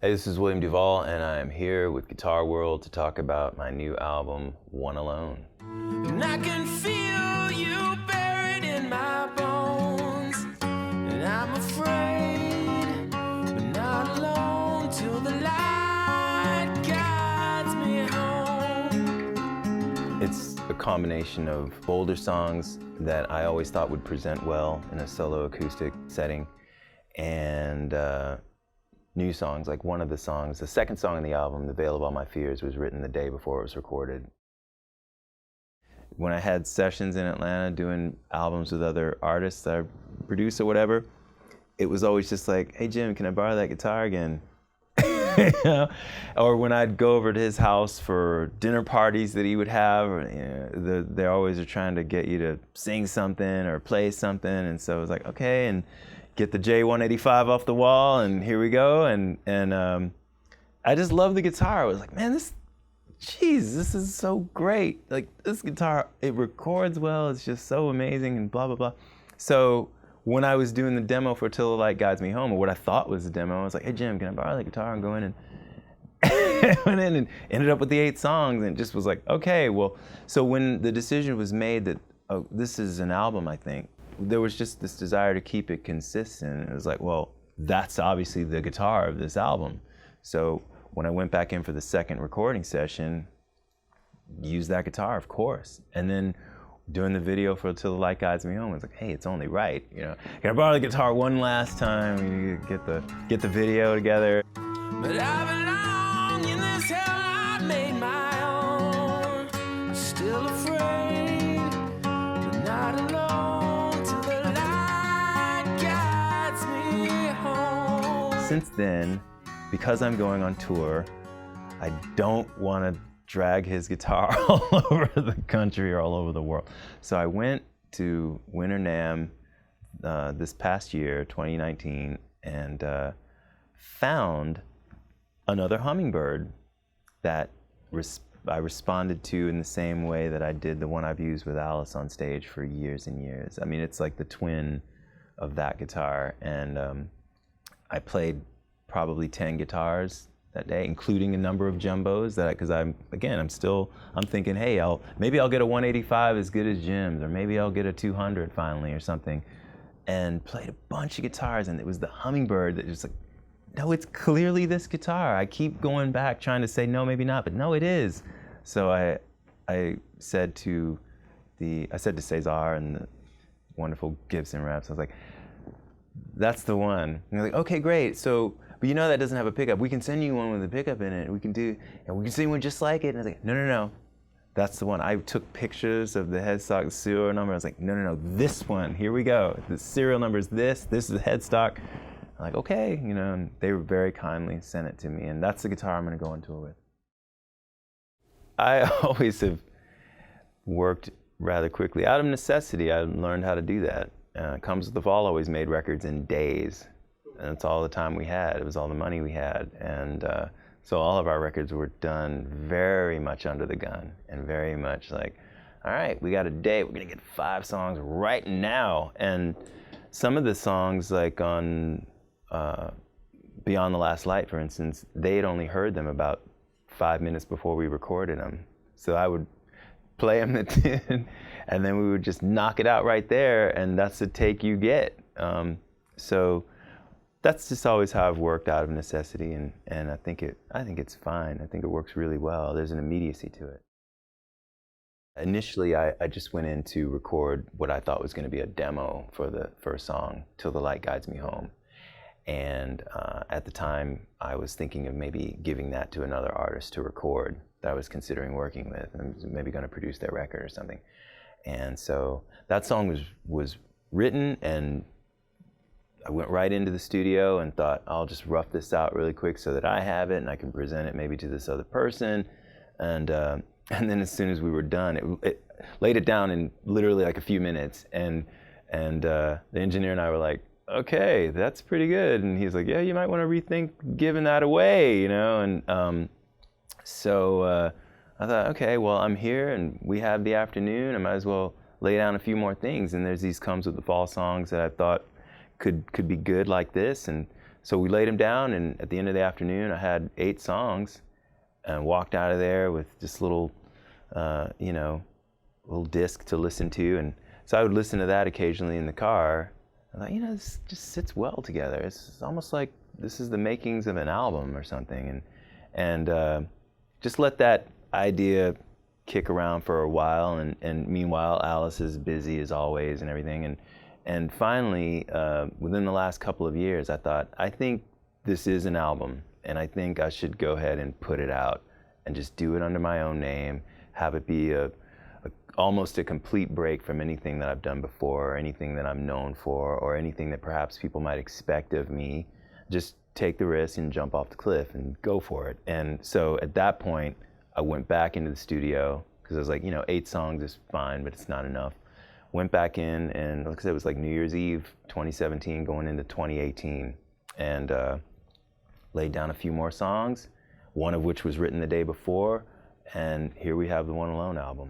Hey, this is William DuVall, and I'm here with Guitar World to talk about my new album, One Alone. And I can feel you buried in my bones, and I'm afraid, but not alone till the light guides me home. It's a combination of older songs that I always thought would present well in a solo acoustic setting, and new songs. Like one of the songs, the second song on the album, The Veil of All My Fears, was written the day before it was recorded. When I had sessions in Atlanta doing albums with other artists that I produce or whatever, it was always just like, hey Jim, can I borrow that guitar again? You know? Or when I'd go over to his house for dinner parties that he would have, you know, they always are trying to get you to sing something or play something, and so it was like, okay, and get the J185 off the wall, and here we go. And I just love the guitar. I was like, man, this is so great. Like, this guitar, it records well. It's just so amazing, and blah, blah, blah. So when I was doing the demo for Till the Light Guides Me Home, or what I thought was the demo, I was like, hey, Jim, can I borrow the guitar and go in? And went in and ended up with the 8 songs, and just was like, okay, well. So when the decision was made that, oh, this is an album, I think, there was just this desire to keep it consistent. It was like, well, that's obviously the guitar of this album. So when I went back in for the second recording session, used that guitar, of course. And then doing the video for Till the Light Guides Me Home, I was like, hey, it's only right, you know. Can I borrow the guitar one last time? You get the video together. But I belong in this hell I made my own. I'm still afraid, but not alone till the light guides me home. Since then, because I'm going on tour, I don't want to drag his guitar all over the country or all over the world. So I went to Winter NAMM this past year, 2019, and found another hummingbird that I responded to in the same way that I did the one I've used with Alice on stage for years and years. I mean, it's like the twin of that guitar, and I played probably 10 guitars that day, including a number of jumbos, because I'm thinking, hey, maybe I'll get a 185 as good as Jim's, or maybe I'll get a 200 finally or something, and played a bunch of guitars, and it was the hummingbird that just like, no, it's clearly this guitar. I keep going back trying to say no, maybe not, but no, it is. So I said to Cesar and the wonderful Gibson reps, I was like, that's the one. And they're like, okay, great. So, but you know that doesn't have a pickup. We can send you one with a pickup in it. We can send one just like it. And I was like, no. That's the one. I took pictures of the headstock serial number. I was like, no, this one. Here we go. The serial number is this. This is the headstock. I'm like, okay, you know, and they were very kindly sent it to me, and that's the guitar I'm going to go on tour with. I always have worked rather quickly. Out of necessity, I learned how to do that. Comes with the Fall always made records in days, and that's all the time we had. It was all the money we had, and so all of our records were done very much under the gun, and very much like, all right, we got a day, we're going to get 5 songs right now. And some of the songs, like on Beyond the Last Light, for instance, they had only heard them about 5 minutes before we recorded them. So I would play them the tune, and then we would just knock it out right there, and that's the take you get. So that's just always how I've worked, out of necessity, and I think it's fine. I think it works really well. There's an immediacy to it. Initially, I just went in to record what I thought was going to be a demo for the first song, Till the Light Guides Me Home. And at the time, I was thinking of maybe giving that to another artist to record that I was considering working with, and maybe going to produce their record or something. And so that song was written, and I went right into the studio and thought, I'll just rough this out really quick so that I have it and I can present it maybe to this other person. And then as soon as we were done, it laid it down in literally like a few minutes. And the engineer and I were like, okay, that's pretty good. And he's like, yeah, you might want to rethink giving that away, you know? And so I thought, okay, well, I'm here and we have the afternoon. I might as well lay down a few more things. And there's these Comes with the Fall songs that I thought could be good like this. And So we laid them down, and at the end of the afternoon, I had 8 songs, and walked out of there with just little, little disc to listen to. And so I would listen to that occasionally in the car. I thought, this just sits well together. It's almost like this is the makings of an album or something. And just let that idea kick around for a while. And meanwhile, Alice is busy as always and everything. And finally, within the last couple of years, I thought, I think this is an album, and I think I should go ahead and put it out and just do it under my own name, have it be almost a complete break from anything that I've done before, or anything that I'm known for, or anything that perhaps people might expect of me. Just take the risk and jump off the cliff and go for it. And so at that point, I went back into the studio, because I was like, 8 songs is fine, but it's not enough. Went back in, and like I said, it was like New Year's Eve 2017 going into 2018, and laid down a few more songs, one of which was written the day before, and here we have the One Alone album.